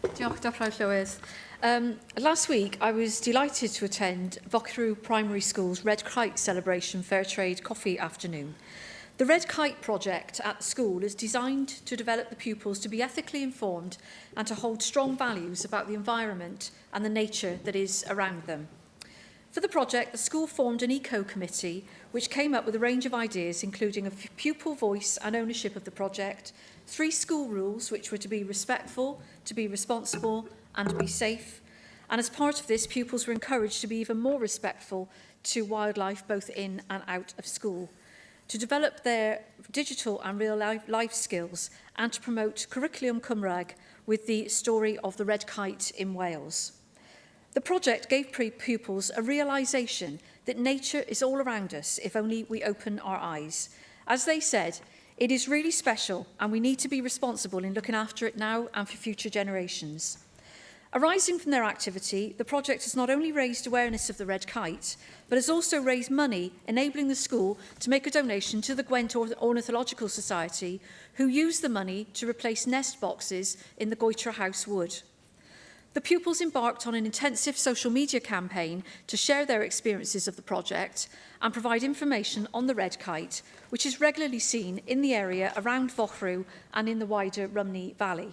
Diolch, Dr. Lewis. Last week, I was delighted to attend Fochriw Primary School's Red Kite Celebration Fair Trade Coffee Afternoon. The Red Kite project at the school is designed to develop the pupils to be ethically informed and to hold strong values about the environment and the nature that is around them. For the project, the school formed an eco-committee which came up with a range of ideas, including a pupil voice and ownership of the project, 3 school rules which were to be respectful, to be responsible and to be safe. And as part of this, pupils were encouraged to be even more respectful to wildlife both in and out of school, to develop their digital and real life skills and to promote Curriculum Cymraeg with the story of the red kite in Wales. The project gave pupils a realisation that nature is all around us if only we open our eyes. As they said, it is really special and we need to be responsible in looking after it now and for future generations. Arising from their activity, the project has not only raised awareness of the red kite, but has also raised money, enabling the school to make a donation to the Gwent Ornithological Society, who use the money to replace nest boxes in the Goetre House wood. The pupils embarked on an intensive social media campaign to share their experiences of the project and provide information on the red kite, which is regularly seen in the area around Fochriw and in the wider Rhymney Valley.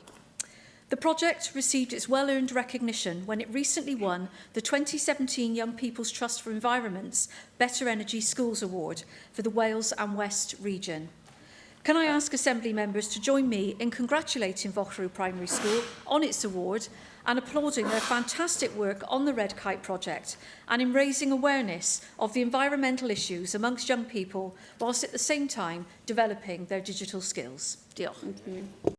The project received its well-earned recognition when it recently won the 2017 Young People's Trust for Environment's Better Energy Schools Award for the Wales and West region. Can I ask Assembly members to join me in congratulating Fochriw Primary School on its award and applauding their fantastic work on the Red Kite project and in raising awareness of the environmental issues amongst young people whilst at the same time developing their digital skills. Diolch. Thank you.